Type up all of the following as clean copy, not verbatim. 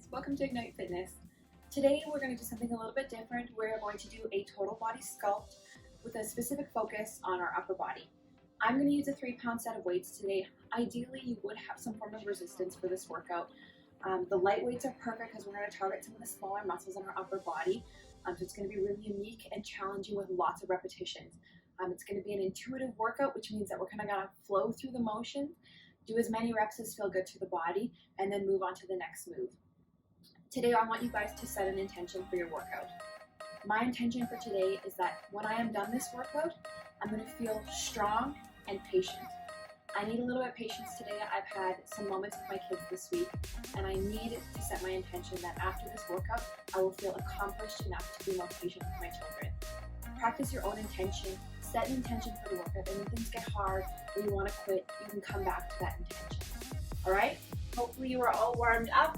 guys, welcome to Ignite Fitness. Today we're going to do something a little bit different. We're going to do a total body sculpt with a specific focus on our upper body. I'm going to use a 3-pound set of weights today. Ideally you would have some form of resistance for this workout. The light weights are perfect because we're going to target some of the smaller muscles in our upper body. So it's going to be really unique and challenging with lots of repetitions. It's going to be an intuitive workout, which means that we're kind of going to flow through the motion, do as many reps as feel good to the body, and then move on to the next move. Today I want you guys to set an intention for your workout. My intention for today is that when I am done this workout, I'm going to feel strong and patient. I need a little bit of patience today. I've had some moments with my kids this week, and I need to set my intention that after this workout, I will feel accomplished enough to be more patient with my children. Practice your own intention. Set an intention for the workout, and when things get hard or you want to quit, you can come back to that intention. Alright? Hopefully you are all warmed up.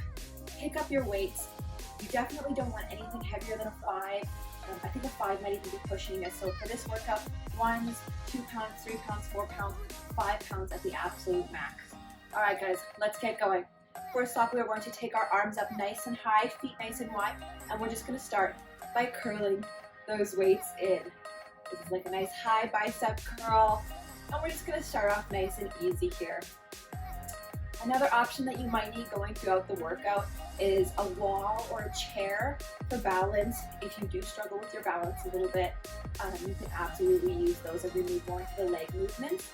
Pick up your weights. You definitely don't want anything heavier than a 5. I think a 5 might even be pushing it. So for this workout, 1s, 2 pounds, 3 pounds, 4 pounds, 5 pounds at the absolute max. Alright guys, let's get going. First off, we're going to take our arms up nice and high, feet nice and wide, and we're just going to start by curling those weights in. This is like a nice high bicep curl, and we're just going to start off nice and easy here. Another option that you might need going throughout the workout is a wall or a chair for balance. If you do struggle with your balance a little bit, you can absolutely use those as we move more into the leg movements.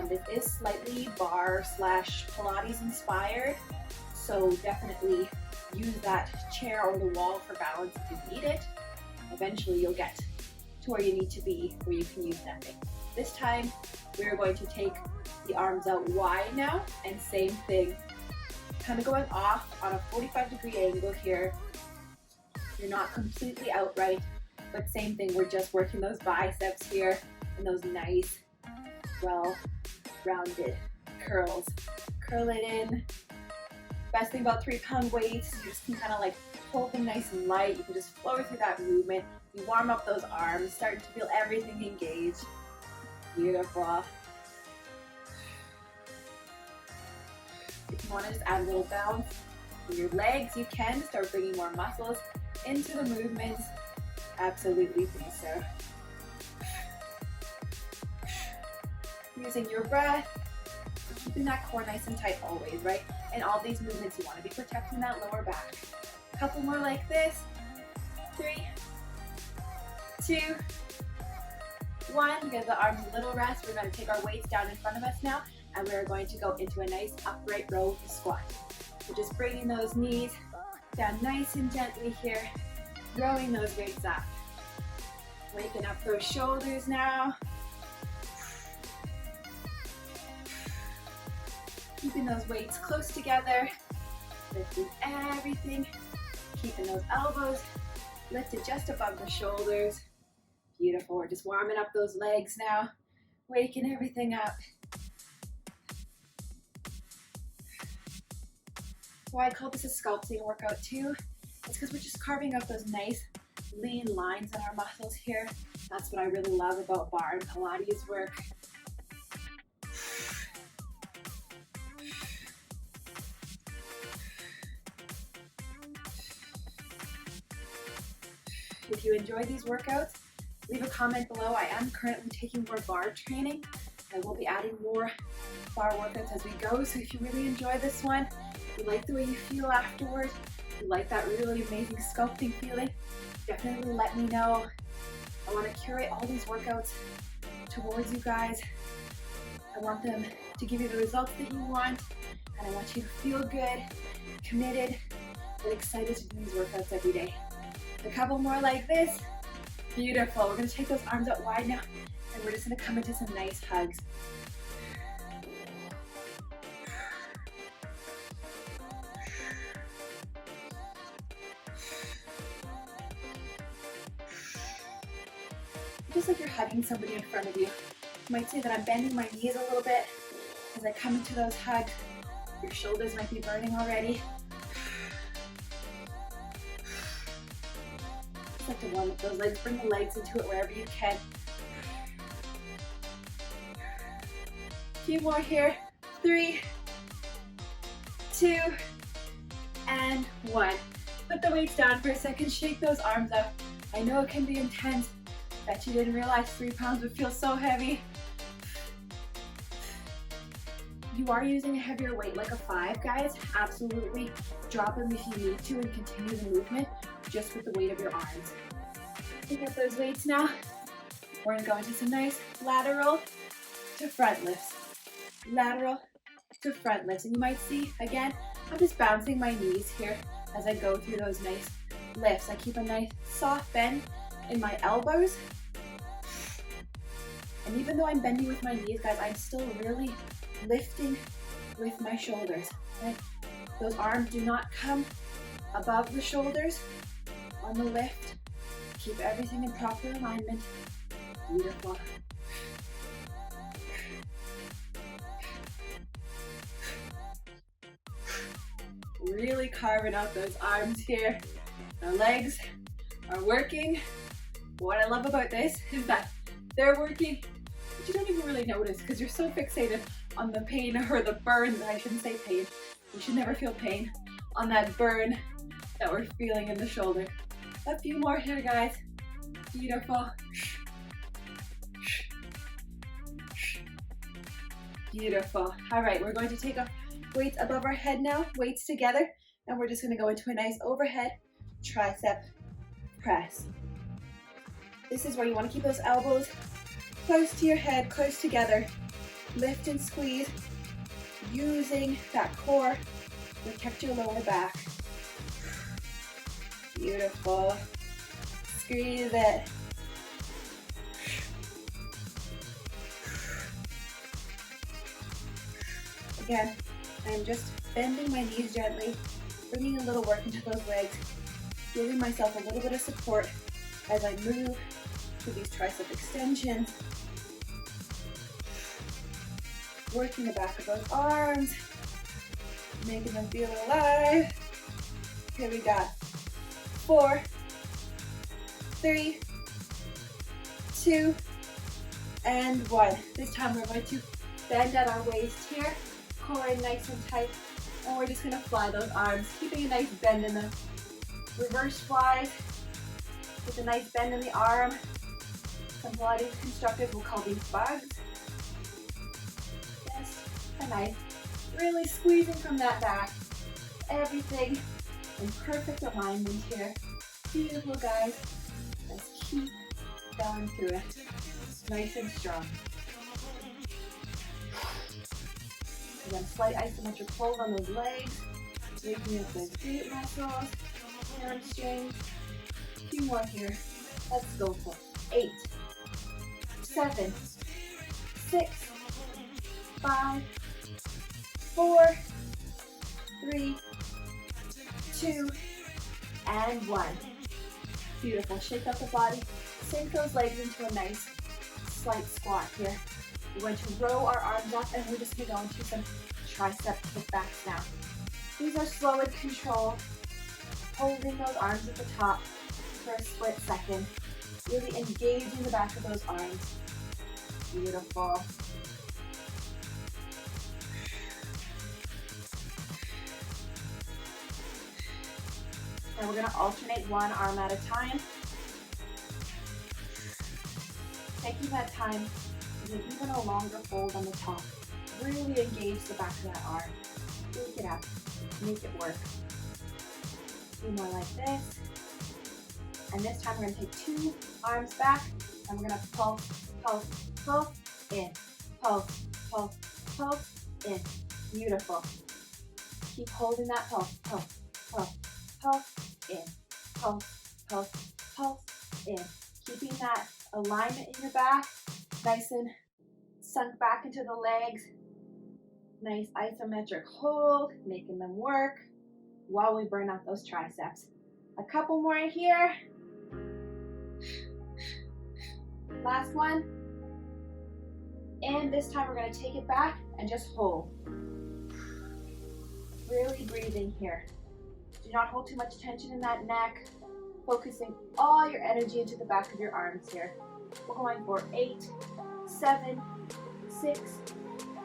This is slightly bar / Pilates inspired, so definitely use that chair or the wall for balance if you need it. Eventually you'll get to where you need to be, where you can use nothing. This time we're going to take the arms out wide now, and same thing, kind of going off on a 45-degree angle here. You're not completely outright, but same thing, we're just working those biceps here and those nice, well-rounded curls. Curl it in. Best thing about 3-pound weights, you just can kind of like hold them nice and light. You can just flow through that movement. You warm up those arms, starting to feel everything engaged. Beautiful. If you want to just add a little bounce in your legs, you can start bringing more muscles into the movements. Absolutely do so. Using your breath, keeping that core nice and tight always, right? In all these movements, you want to be protecting that lower back. A couple more like this. 3, 2, 1. Give the arms a little rest. We're going to take our weights down in front of us now, and we're going to go into a nice upright row squat. So just bringing those knees down nice and gently here, growing those weights up. Waking up those shoulders now. Keeping those weights close together, lifting everything, keeping those elbows lifted just above the shoulders. Beautiful. We're just warming up those legs now, waking everything up. Why I call this a sculpting workout too, it's because we're just carving out those nice lean lines in our muscles here. That's what I really love about barre and Pilates work. If you enjoy these workouts, leave a comment below. I am currently taking more barre training. I will be adding more barre workouts as we go, so if you really enjoy this one, if you like the way you feel afterwards, if you like that really amazing sculpting feeling, definitely let me know. I want to curate all these workouts towards you guys. I want them to give you the results that you want, and I want you to feel good, committed, and excited to do these workouts every day. A couple more like this. Beautiful. We're going to take those arms out wide now, and we're just going to come into some nice hugs. Just like you're hugging somebody in front of you. You might say that I'm bending my knees a little bit as I come into those hugs. Your shoulders might be burning already. Like to warm up those legs, bring the legs into it wherever you can. A few more here. 3, 2, and 1. Put the weights down for a second, shake those arms up. I know it can be intense. Bet you didn't realize 3 pounds would feel so heavy. You are using a heavier weight like a 5, guys. Absolutely drop them if you need to and continue the movement just with the weight of your arms. Pick up those weights now. We're gonna go into some nice lateral to front lifts. Lateral to front lifts. And you might see, again, I'm just bouncing my knees here as I go through those nice lifts. I keep a nice soft bend in my elbows. And even though I'm bending with my knees, guys, I'm still really lifting with my shoulders. Okay? Those arms do not come above the shoulders on the lift. Keep everything in proper alignment. Beautiful. Really carving out those arms here. Our legs are working. What I love about this is that they're working, but you don't even really notice because you're so fixated on the pain or the burn. I shouldn't say pain. We should never feel pain. On that burn that we're feeling in the shoulder. A few more here, guys. Beautiful. Beautiful. All right, we're going to take our weights above our head now, weights together, and we're just going to go into a nice overhead tricep press. This is where you want to keep those elbows close to your head, close together. Lift and squeeze, using that core to protect your lower back. Beautiful. Squeeze it. Again, I'm just bending my knees gently, bringing a little work into those legs, giving myself a little bit of support as I move to these tricep extensions. Working the back of those arms, making them feel alive. Here we got 4, 3, 2, and 1. This time we're going to bend at our waist here, core in nice and tight, and we're just going to fly those arms, keeping a nice bend in the reverse flies, with a nice bend in the arm. Some Pilates instructors will call these bugs. Just a nice, really squeezing from that back. Everything in perfect alignment here. Beautiful, guys. Just keep going through it. Nice and strong. Again, slight isometric pulls on those legs, waking up those glute muscles, hamstrings. A few more here. Let's go for 8, 7, 6, 5, 4, 3, 2, and 1. Beautiful. Shake up the body. Sink those legs into a nice slight squat here. We're going to row our arms up and we're just going to go into some tricep kickbacks now. These are slow and controlled. Holding those arms at the top for a split second. Really engaging the back of those arms. Beautiful. Now we're going to alternate one arm at a time. Taking that time to do even a longer fold on the top. Really engage the back of that arm. Shake it up. Make it work. Do more like this. And this time we're going to take 2 arms back and we're going to pulse, pulse, pulse, in. Pulse, pulse, pulse, in. Beautiful. Keep holding that pulse, pulse, pulse, pulse, in. Pulse, pulse, pulse, in. Keeping that alignment in your back, nice and sunk back into the legs. Nice isometric hold, making them work while we burn out those triceps. A couple more here. Last one. And this time we're going to take it back and just hold. Really breathing here. Do not hold too much tension in that neck. Focusing all your energy into the back of your arms here. We're going for 8, 7, 6,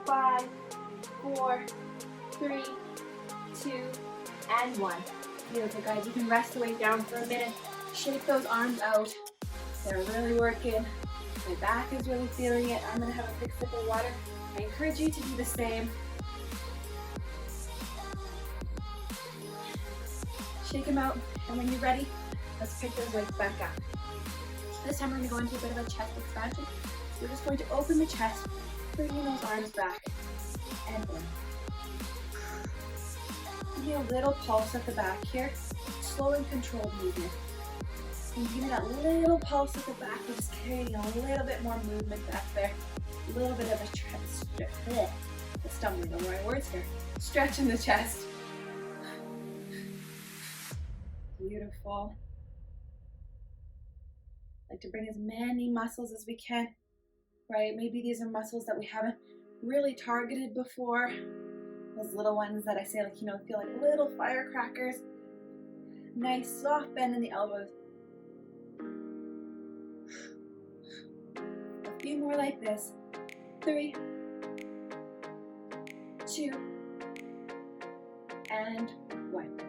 5, 4, 3, 2, and 1. Beautiful, guys. You can rest the weight down for a minute. Shake those arms out. They're really working. My back is really feeling it. I'm gonna have a quick sip of water. I encourage you to do the same. Shake them out, and when you're ready, let's pick those weights back up. This time we're gonna go into a bit of a chest expansion. We're just going to open the chest, bringing those arms back and in. Give me a little pulse at the back here. Slow and controlled movement. And give me that little pulse at the back. We're just carrying a little bit more movement back there. A little bit of a stumbling over my words here. Stretch in the chest. Beautiful. Like to bring as many muscles as we can, right? Maybe these are muscles that we haven't really targeted before. Those little ones that I say, like, feel like little firecrackers. Nice soft bend in the elbows. A few more like this. 3, 2, and 1.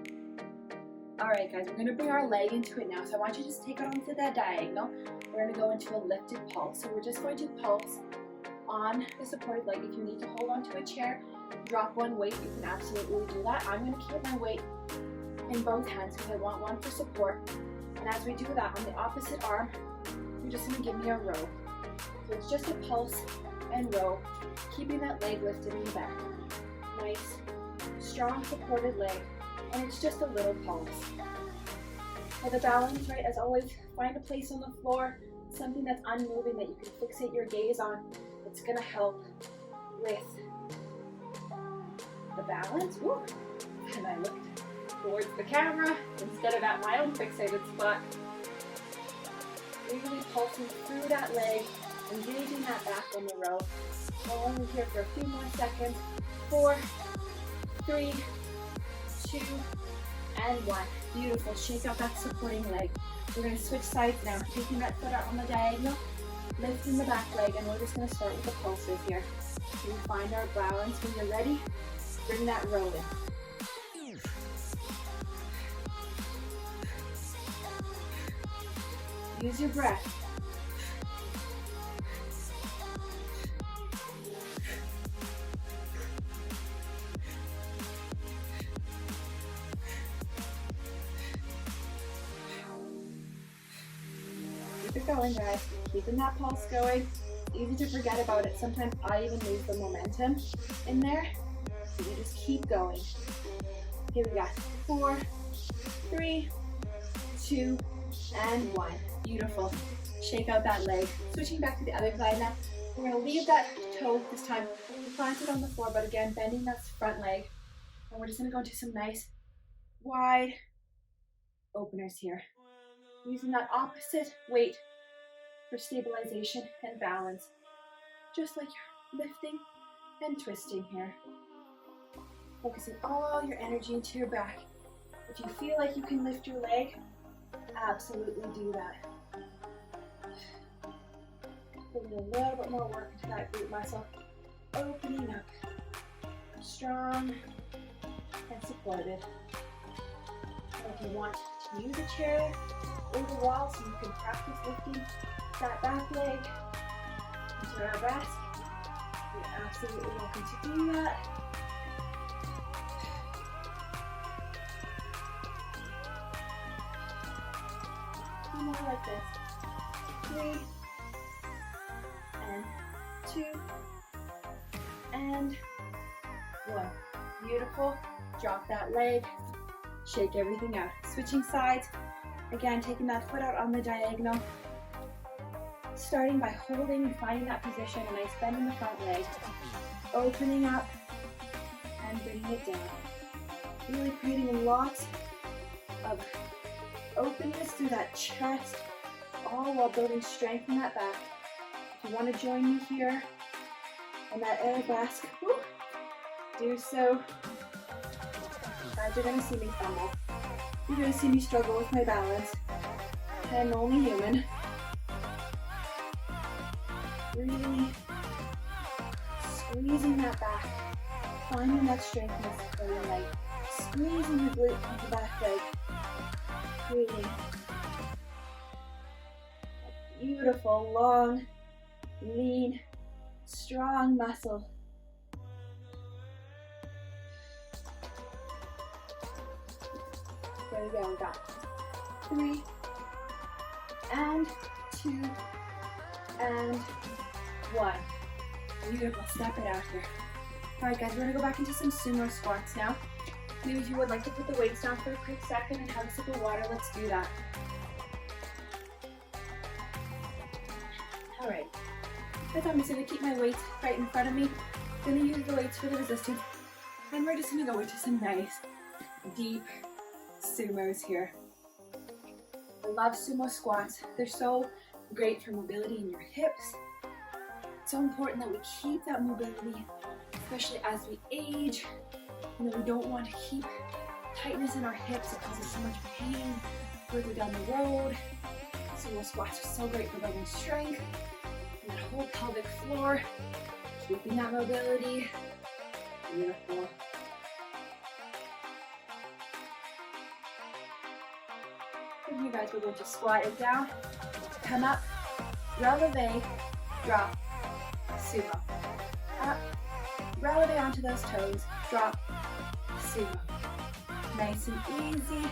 All right, guys, we're gonna bring our leg into it now. So I want you to just take it onto that diagonal. We're gonna go into a lifted pulse. So we're just going to pulse on the supported leg. If you need to hold onto a chair, drop one weight, you can absolutely do that. I'm gonna keep my weight in both hands because I want one for support. And as we do that, on the opposite arm, you're just gonna give me a row. So it's just a pulse and row, keeping that leg lifted in the back. Nice, strong supported leg. And it's just a little pulse. For the balance, right, as always, find a place on the floor, something that's unmoving that you can fixate your gaze on. It's gonna help with the balance. Woo. And I looked towards the camera instead of at my own fixated spot. Really pulsing through that leg, engaging that back on the row. Hold on here for a few more seconds. 4, 3, 2, and 1. Beautiful. Shake out that supporting leg. We're going to switch sides now. Taking that foot out on the diagonal, lifting the back leg, and we're just going to start with the pulses here. We find our balance. When you're ready, bring that row in. Use your breath. Keep it going, guys. Keeping that pulse going. Easy to forget about it. Sometimes I even lose the momentum in there. So you just keep going. Here we go. 4, 3, 2, and 1. Beautiful. Shake out that leg. Switching back to the other side now. We're going to leave that toe this time planted on the floor, but again, bending that front leg. And we're just going to go into some nice, wide openers here. Using that opposite weight for stabilization and balance. Just like you're lifting and twisting here. Focusing all your energy into your back. If you feel like you can lift your leg, absolutely do that. Putting a little bit more work into that glute muscle. Opening up. Strong and supported. And if you want to use a chair or the wall so you can practice lifting that back leg into our rest, you're absolutely welcome to do that. More like this. 3 and 2 and 1. Beautiful. Drop that leg. Shake everything out. Switching sides. Again, taking that foot out on the diagonal. Starting by holding and finding that position. A nice bend in the front leg. Opening up and bringing it down. Really creating lots of openness through that chest, all while building strength in that back. If you want to join me here on that Arabesque, do so. Guys, you're going to see me stumble. You're going to see me struggle with my balance. I'm only human. Really squeezing that back, finding that strength in your leg. Squeezing the glute of the back leg, creating a beautiful, long, lean, strong muscle. There we go, we got 3, and 2, and 1. Beautiful, step it out here. All right guys, we're gonna go back into some sumo squats now. Maybe if you would like to put the weights down for a quick second and have a sip of water, let's do that. All right, I'm just gonna keep my weights right in front of me. Gonna use the weights for the resistance. And we're just gonna go into some nice, deep sumos here. I love sumo squats. They're so great for mobility in your hips. It's so important that we keep that mobility, especially as we age. You know, we don't want to keep tightness in our hips. It causes so much pain further down the road. Sumo squats are so great for building strength and that whole pelvic floor, keeping that mobility. Beautiful. From here guys, we're going to squat it down, come up, releve, drop, sumo. Up, releve onto those toes, drop, sumo. Nice and easy,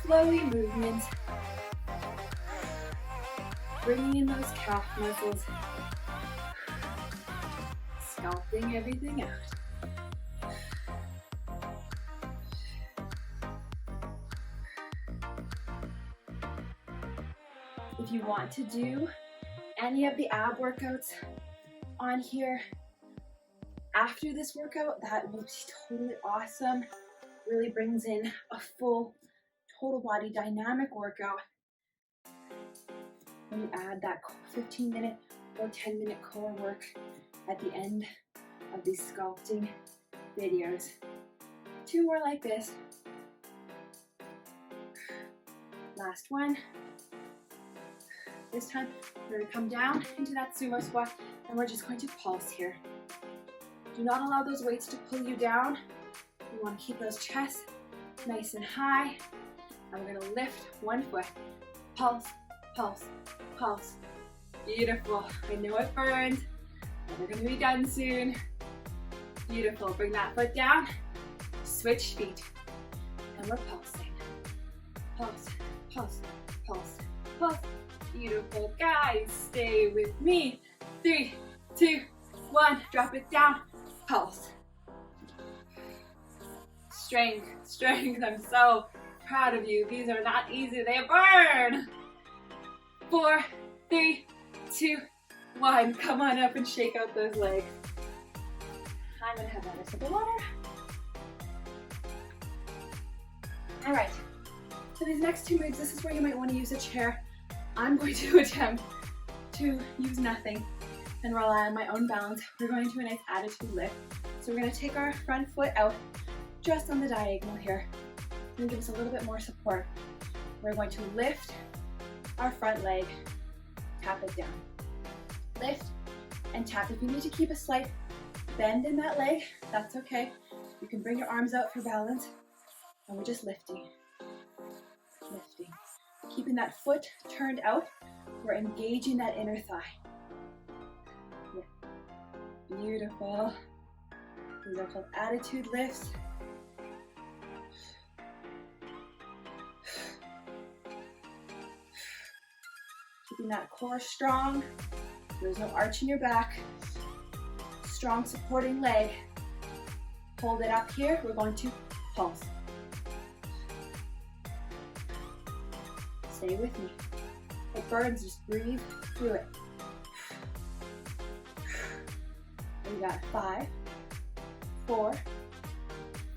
flowy movements. Bringing in those calf muscles. Sculpting everything out. If you want to do any of the ab workouts on here after this workout, that will be totally awesome. Really brings in a full total body dynamic workout. When you add that 15-minute or 10-minute core work at the end of these sculpting videos. 2 more like this. Last one. This time, we're going to come down into that sumo squat and we're just going to pulse here. Do not allow those weights to pull you down. You want to keep those chests nice and high. And we're going to lift one foot. Pulse, pulse, pulse. Beautiful. I know it burns, but we're going to be done soon. Beautiful. Bring that foot down. Switch feet. And we're pulsing. Pulse, pulse, pulse, pulse. Beautiful, guys, stay with me. 3, 2, 1, drop it down, pulse. Strength, strength, I'm so proud of you. These are not easy, they burn. 4, 3, 2, 1, come on up and shake out those legs. I'm gonna have another sip of water. All right, so these next 2 moves, this is where you might want to use a chair. I'm going to attempt to use nothing and rely on my own balance. We're going to a nice attitude lift. So we're going to take our front foot out just on the diagonal here. And give us a little bit more support. We're going to lift our front leg, tap it down. Lift and tap. If you need to keep a slight bend in that leg, that's okay. You can bring your arms out for balance. And we're just lifting, lifting. Keeping that foot turned out, we're engaging that inner thigh. Yeah. Beautiful. These are called attitude lifts. Keeping that core strong. There's no arch in your back. Strong supporting leg. Hold it up here. We're going to pulse. Stay with me. It burns, just breathe through it. We got 5, 4,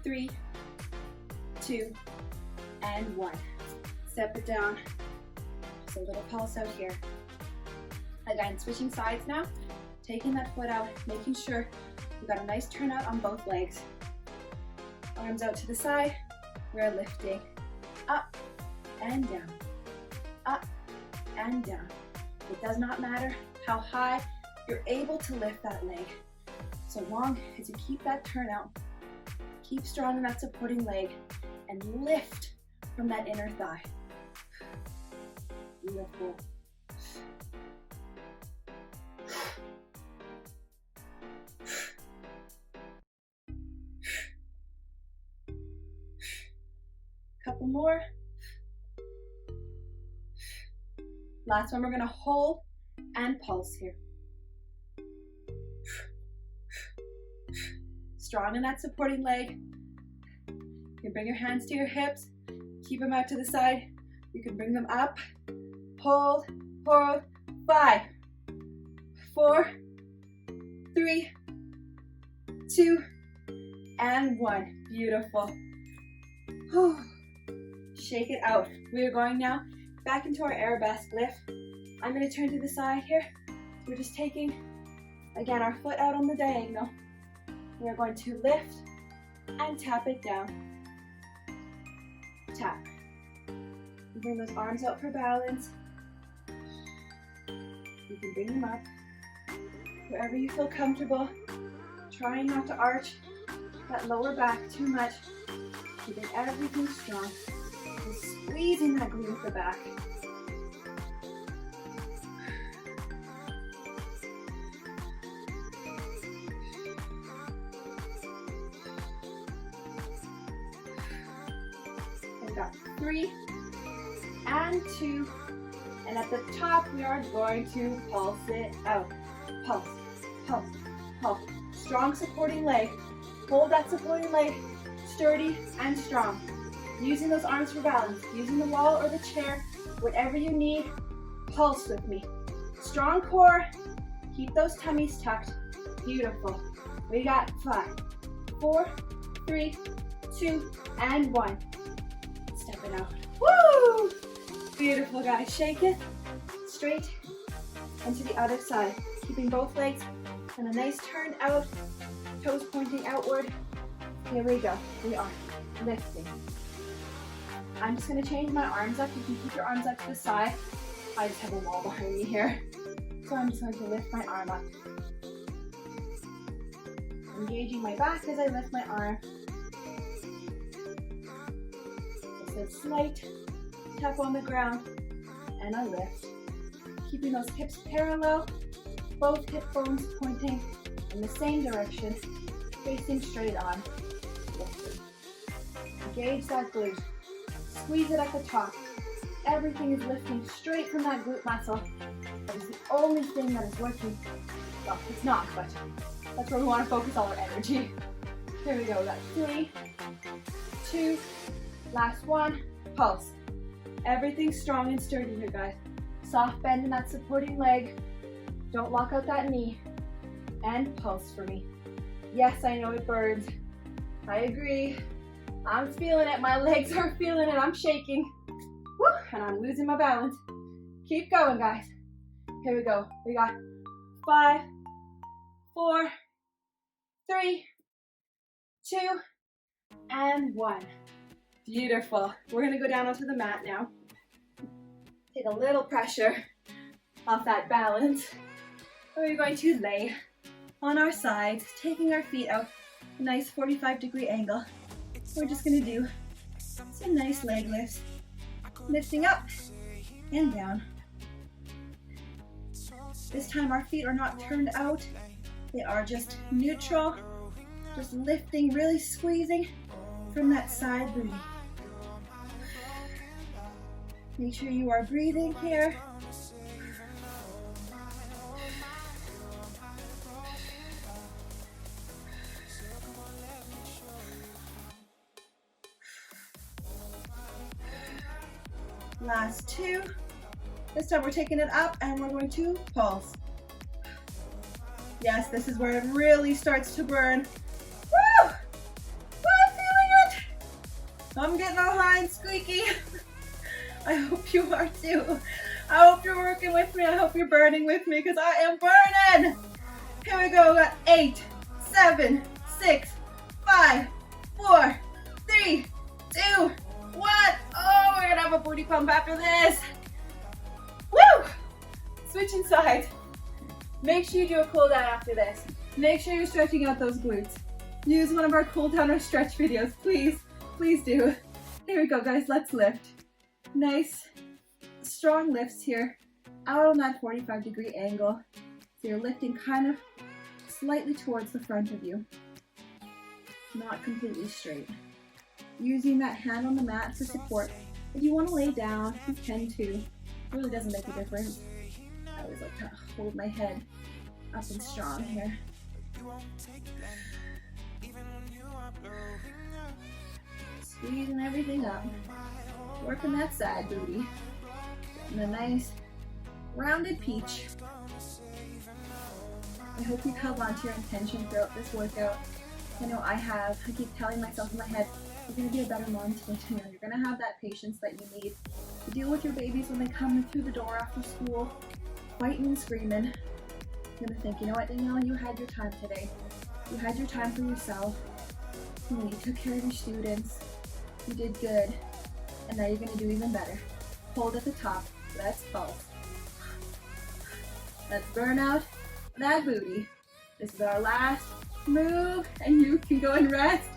3, 2, and 1. Step it down. Just a little pulse out here. Again, switching sides now. Taking that foot out, making sure we've got a nice turnout on both legs. Arms out to the side. We're lifting up and down. Up and down. It does not matter how high you're able to lift that leg. So long as you keep that turnout, Keep strong in that supporting leg and lift from that inner thigh. Beautiful. Couple more. Last one, we're gonna hold and pulse here. Strong in that supporting leg. You can bring your hands to your hips, keep them out to the side. You can bring them up, hold, hold. 5, 4, 3, 2, and 1. Beautiful. Shake it out. We are going now back into our arabesque lift. I'm going to turn to the side here. We're just taking, again, our foot out on the diagonal. We are going to lift and tap it down. Tap. Bring those arms out for balance. You can bring them up wherever you feel comfortable. Trying not to arch that lower back too much. Keeping everything strong. Just squeezing that glute at the back. We've got 3 and 2. And at the top, we are going to pulse it out. Pulse, pulse, pulse. Strong supporting leg. Hold that supporting leg sturdy and strong. Using those arms for balance. Using the wall or the chair, whatever you need. Pulse with me. Strong core. Keep those tummies tucked. Beautiful. We got 5, 4, 3, 2, and 1. Step it out. Woo! Beautiful, guys. Shake it straight and to the other side. Keeping both legs and a nice turn out, toes pointing outward. Here we go. We are lifting. I'm just going to change my arms up. You can keep your arms up to the side. I just have a wall behind me here. So I'm just going to lift my arm up. Engaging my back as I lift my arm. Just a slight tap on the ground and a lift. Keeping those hips parallel, both hip bones pointing in the same direction, facing straight on. Lifting. Engage that glute. Squeeze it at the top. Everything is lifting straight from that glute muscle. That is the only thing that is working. Well, it's not, but that's where we want to focus all our energy. Here we go. That's 3, 2, last one. Pulse. Everything's strong and sturdy here, guys. Soft bend in that supporting leg. Don't lock out that knee. And pulse for me. Yes, I know it burns. I agree. I'm feeling it. My legs are feeling it. I'm shaking. Woo! And I'm losing my balance. Keep going, guys. Here we go. We got 5, 4, 3, 2, and 1. Beautiful. We're going to go down onto the mat now. Take a little pressure off that balance. We're going to lay on our sides, taking our feet out a nice 45-degree angle. We're just going to do some nice leg lifts, lifting up and down. This time our feet are not turned out. They are just neutral, just lifting, really squeezing from that side booty. Make sure you are breathing here. Last 2. This time we're taking it up and we're going to pulse. Yes, this is where it really starts to burn. Woo! I'm feeling it. I'm getting all high and squeaky. I hope you are too. I hope you're working with me. I hope you're burning with me because I am burning. Here we go. We got 8, 7, 6, 5, 4, 3, 2, 1. Oh, we're gonna have a booty pump after this. Woo! Switching sides. Make sure you do a cool down after this. Make sure you're stretching out those glutes. use one of our cool down or stretch videos, please. Please do. Here we go, guys. Let's lift. Nice, strong lifts here, out on that 45-degree angle. So you're lifting kind of slightly towards the front of you, not completely straight. Using that hand on the mat for support. If you want to lay down, you can too. It really doesn't make a difference. I always like to hold my head up and strong here. Squeezing everything up. Working that side booty. And a nice rounded peach. I hope you've held on to your intention throughout this workout. I know I have. I keep telling myself in my head, you're going to be a better mom today. You're going to have that patience that you need to deal with your babies when they come through the door after school, fighting and screaming. You're going to think, you know what, Danielle, you had your time today. You had your time for yourself. You took care of your students. You did good. And now you're going to do even better. Hold at the top. Let's pulse. Let's burn out that booty. This is our last move, and you can go and rest.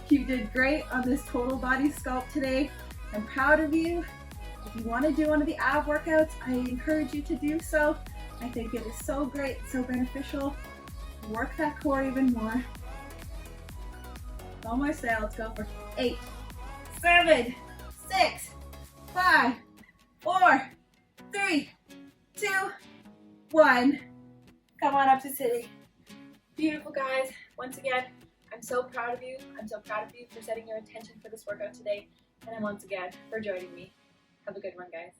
You did great on this total body sculpt today. I'm proud of you. If you want to do one of the ab workouts, I encourage you to do so. I think it is so great, so beneficial. Work that core even more. One more set. Let's go for 8, 7, 6, 5, 4, 3, 2, 1. Come on up to sitting. Beautiful, guys. Once again, I'm so proud of you. I'm so proud of you for setting your intention for this workout today. And then once again, for joining me. Have a good one, guys.